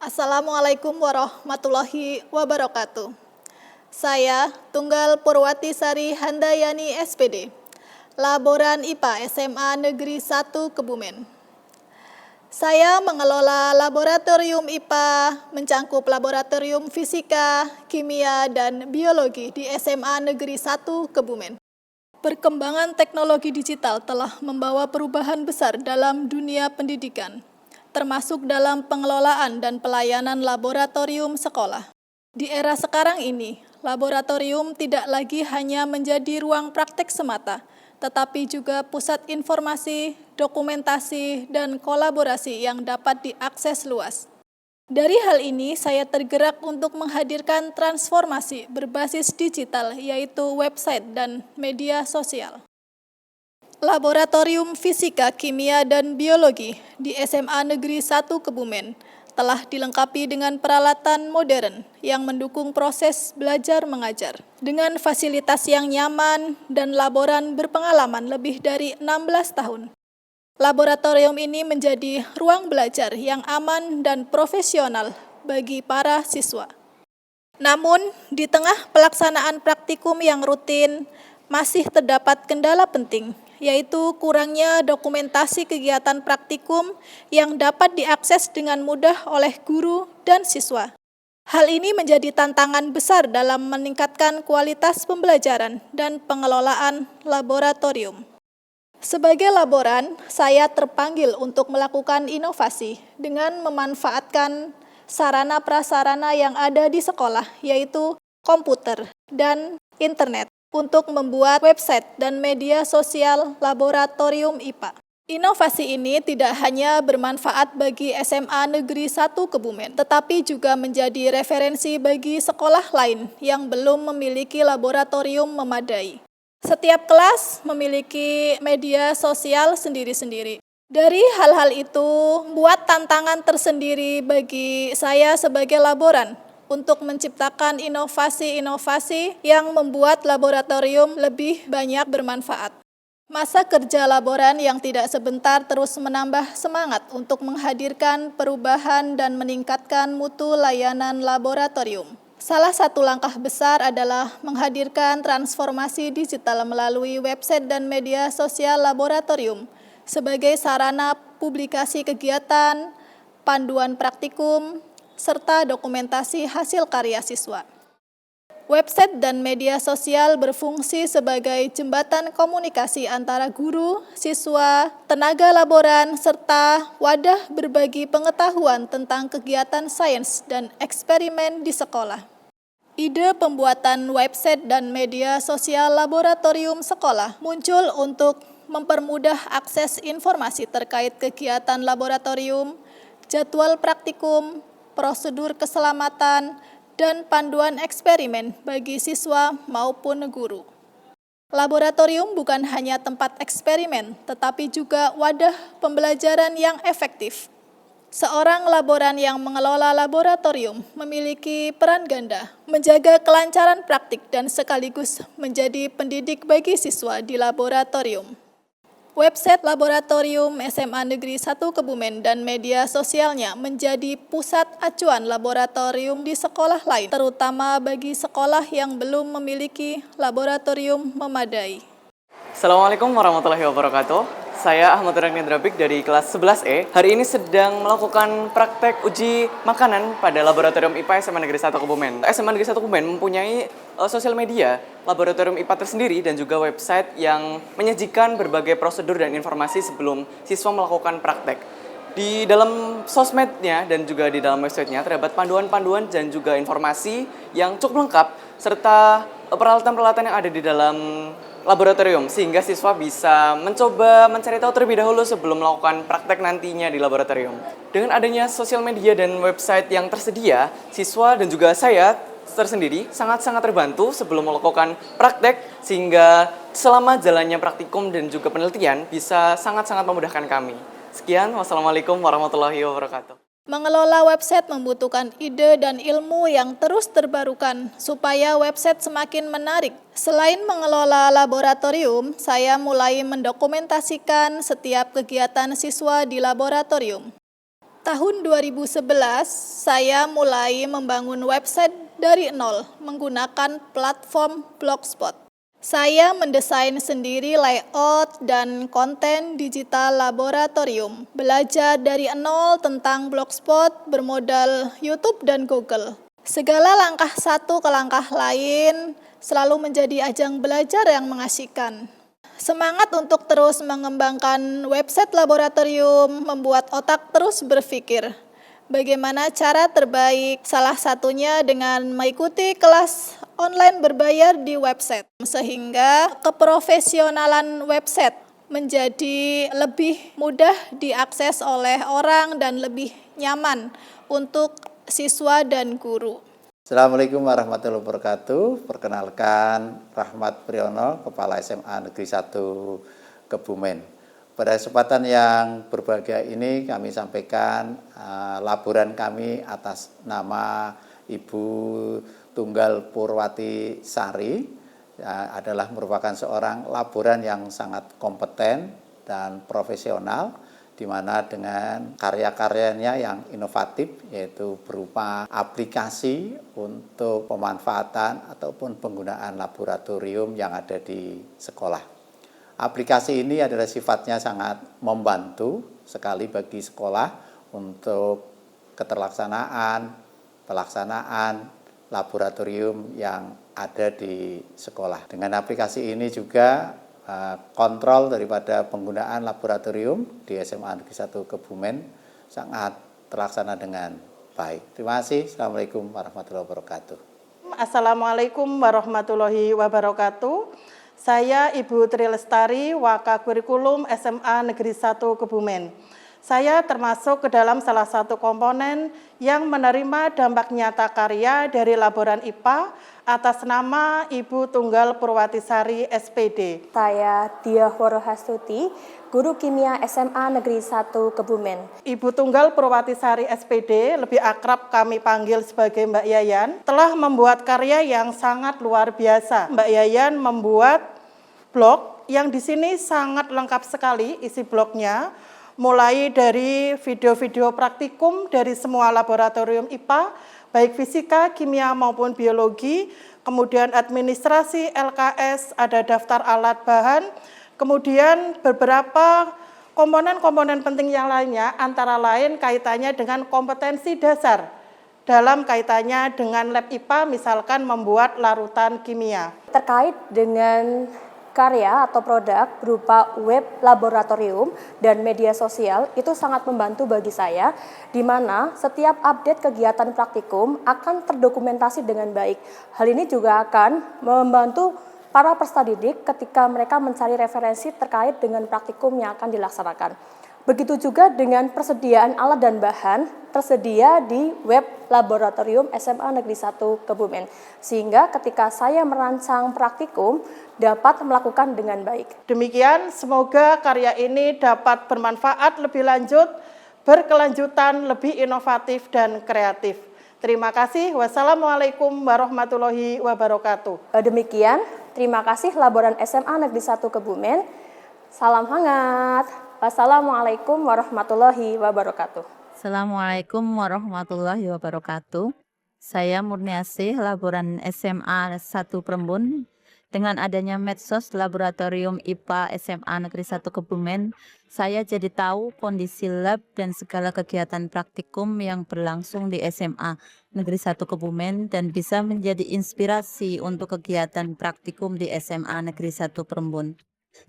Assalamualaikum warahmatullahi wabarakatuh. Saya Tunggal Purwatisari Handayani SPD, Laboran IPA SMA Negeri 1 Kebumen. Saya mengelola laboratorium IPA mencangkup laboratorium fisika, kimia, dan biologi di SMA Negeri 1 Kebumen. Perkembangan teknologi digital telah membawa perubahan besar dalam dunia pendidikan, termasuk dalam pengelolaan dan pelayanan laboratorium sekolah. Di era sekarang ini, laboratorium tidak lagi hanya menjadi ruang praktek semata, tetapi juga pusat informasi, dokumentasi, dan kolaborasi yang dapat diakses luas. Dari hal ini, saya tergerak untuk menghadirkan transformasi berbasis digital, yaitu website dan media sosial. Laboratorium Fisika, Kimia, dan Biologi di SMA Negeri 1 Kebumen telah dilengkapi dengan peralatan modern yang mendukung proses belajar mengajar. Dengan fasilitas yang nyaman dan laboran berpengalaman lebih dari 16 tahun. Laboratorium ini menjadi ruang belajar yang aman dan profesional bagi para siswa. Namun, di tengah pelaksanaan praktikum yang rutin, masih terdapat kendala penting, yaitu kurangnya dokumentasi kegiatan praktikum yang dapat diakses dengan mudah oleh guru dan siswa. Hal ini menjadi tantangan besar dalam meningkatkan kualitas pembelajaran dan pengelolaan laboratorium. Sebagai laboran, saya terpanggil untuk melakukan inovasi dengan memanfaatkan sarana-prasarana yang ada di sekolah, yaitu komputer dan internet, untuk membuat website dan media sosial laboratorium IPA. Inovasi ini tidak hanya bermanfaat bagi SMA Negeri 1 Kebumen, tetapi juga menjadi referensi bagi sekolah lain yang belum memiliki laboratorium memadai. Setiap kelas memiliki media sosial sendiri-sendiri. Dari hal-hal itu, buat tantangan tersendiri bagi saya sebagai laboran untuk menciptakan inovasi-inovasi yang membuat laboratorium lebih banyak bermanfaat. Masa kerja laboran yang tidak sebentar terus menambah semangat untuk menghadirkan perubahan dan meningkatkan mutu layanan laboratorium. Salah satu langkah besar adalah menghadirkan transformasi digital melalui website dan media sosial laboratorium sebagai sarana publikasi kegiatan, panduan praktikum, serta dokumentasi hasil karya siswa. Website dan media sosial berfungsi sebagai jembatan komunikasi antara guru, siswa, tenaga laboran, serta wadah berbagi pengetahuan tentang kegiatan sains dan eksperimen di sekolah. Ide pembuatan website dan media sosial laboratorium sekolah muncul untuk mempermudah akses informasi terkait kegiatan laboratorium, jadwal praktikum, prosedur keselamatan, dan panduan eksperimen bagi siswa maupun guru. Laboratorium bukan hanya tempat eksperimen, tetapi juga wadah pembelajaran yang efektif. Seorang laboran yang mengelola laboratorium memiliki peran ganda, menjaga kelancaran praktik dan sekaligus menjadi pendidik bagi siswa di laboratorium. Website laboratorium SMA Negeri 1 Kebumen dan media sosialnya menjadi pusat acuan laboratorium di sekolah lain, terutama bagi sekolah yang belum memiliki laboratorium memadai. Assalamualaikum warahmatullahi wabarakatuh. Saya Ahmad Ragnendrabik dari kelas 11E. Hari ini sedang melakukan praktek uji makanan pada laboratorium IPA SMA Negeri 1 Kebumen. SMA Negeri 1 Kebumen mempunyai sosial media, laboratorium IPA tersendiri, dan juga website yang menyajikan berbagai prosedur dan informasi sebelum siswa melakukan praktek. Di dalam sosmednya dan juga di dalam websitenya terdapat panduan-panduan dan juga informasi yang cukup lengkap serta peralatan-peralatan yang ada di dalam laboratorium sehingga siswa bisa mencoba mencari tahu terlebih dahulu sebelum melakukan praktek nantinya di laboratorium. Dengan adanya sosial media dan website yang tersedia, siswa dan juga saya tersendiri sangat-sangat terbantu sebelum melakukan praktek sehingga selama jalannya praktikum dan juga penelitian bisa sangat-sangat memudahkan kami. Sekian, wassalamualaikum warahmatullahi wabarakatuh. Mengelola website membutuhkan ide dan ilmu yang terus terbarukan supaya website semakin menarik. Selain mengelola laboratorium, saya mulai mendokumentasikan setiap kegiatan siswa di laboratorium. Tahun 2011, saya mulai membangun website dari nol menggunakan platform Blogspot. Saya mendesain sendiri layout dan konten digital laboratorium, belajar dari nol tentang Blogspot bermodal YouTube dan Google. Segala langkah satu ke langkah lain selalu menjadi ajang belajar yang mengasihkan. Semangat untuk terus mengembangkan website laboratorium membuat otak terus berpikir. Bagaimana cara terbaik? Salah satunya dengan mengikuti kelas online berbayar di website, sehingga keprofesionalan website menjadi lebih mudah diakses oleh orang dan lebih nyaman untuk siswa dan guru. Assalamualaikum warahmatullahi wabarakatuh. Perkenalkan, Rahmat Priyono, Kepala SMA Negeri 1 Kebumen. Pada kesempatan yang berbahagia ini kami sampaikan laporan kami atas nama Ibu Tunggal Purwati Sari, adalah merupakan seorang laboran yang sangat kompeten dan profesional, di mana dengan karya-karyanya yang inovatif, yaitu berupa aplikasi untuk pemanfaatan ataupun penggunaan laboratorium yang ada di sekolah. Aplikasi ini adalah sifatnya sangat membantu sekali bagi sekolah untuk pelaksanaan laboratorium yang ada di sekolah. Dengan aplikasi ini juga kontrol daripada penggunaan laboratorium di SMA Negeri 1 Kebumen sangat terlaksana dengan baik. Terima kasih. Assalamualaikum warahmatullahi wabarakatuh. Assalamualaikum warahmatullahi wabarakatuh. Saya Ibu Tri Lestari, Wakakurikulum SMA Negeri 1 Kebumen. Saya termasuk ke dalam salah satu komponen yang menerima dampak nyata karya dari laboran IPA atas nama Ibu Tunggal Purwati Sari, SPD. Saya Diah Worohastuti, Guru Kimia SMA Negeri 1 Kebumen. Ibu Tunggal Purwati Sari, SPD, lebih akrab kami panggil sebagai Mbak Yayan, telah membuat karya yang sangat luar biasa. Mbak Yayan membuat blog yang di sini sangat lengkap sekali isi blognya, mulai dari video-video praktikum dari semua laboratorium IPA, baik fisika, kimia maupun biologi, kemudian administrasi, LKS, ada daftar alat bahan, kemudian beberapa komponen-komponen penting yang lainnya, antara lain kaitannya dengan kompetensi dasar dalam kaitannya dengan lab IPA, misalkan membuat larutan kimia. Terkait dengan karya atau produk berupa web laboratorium dan media sosial itu sangat membantu bagi saya, di mana setiap update kegiatan praktikum akan terdokumentasi dengan baik. Hal ini juga akan membantu para peserta didik ketika mereka mencari referensi terkait dengan praktikum yang akan dilaksanakan. Begitu juga dengan persediaan alat dan bahan tersedia di web laboratorium SMA Negeri 1 Kebumen. Sehingga ketika saya merancang praktikum dapat melakukan dengan baik. Demikian, semoga karya ini dapat bermanfaat lebih lanjut, berkelanjutan, lebih inovatif dan kreatif. Terima kasih. Wassalamualaikum warahmatullahi wabarakatuh. Demikian, terima kasih laboran SMA Negeri 1 Kebumen. Salam hangat. Wassalamualaikum warahmatullahi wabarakatuh. Assalamualaikum warahmatullahi wabarakatuh. Saya Murniasih, laboran SMA 1 Prembun. Dengan adanya medsos laboratorium IPA SMA Negeri 1 Kebumen, saya jadi tahu kondisi lab dan segala kegiatan praktikum yang berlangsung di SMA Negeri 1 Kebumen dan bisa menjadi inspirasi untuk kegiatan praktikum di SMA Negeri 1 Prembun.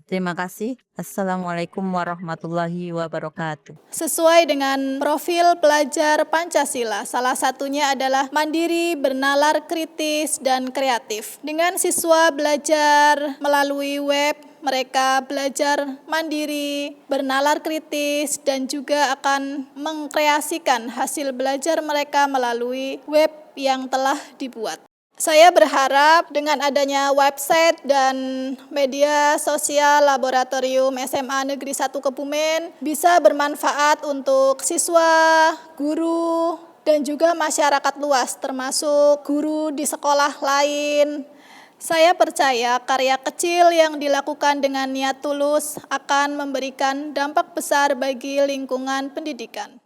Terima kasih. Assalamualaikum warahmatullahi wabarakatuh. Sesuai dengan profil pelajar Pancasila, salah satunya adalah mandiri, bernalar kritis, dan kreatif. Dengan siswa belajar melalui web, mereka belajar mandiri, bernalar kritis, dan juga akan mengkreasikan hasil belajar mereka melalui web yang telah dibuat. Saya berharap dengan adanya website dan media sosial Laboratorium SMA Negeri 1 Kebumen bisa bermanfaat untuk siswa, guru, dan juga masyarakat luas, termasuk guru di sekolah lain. Saya percaya karya kecil yang dilakukan dengan niat tulus akan memberikan dampak besar bagi lingkungan pendidikan.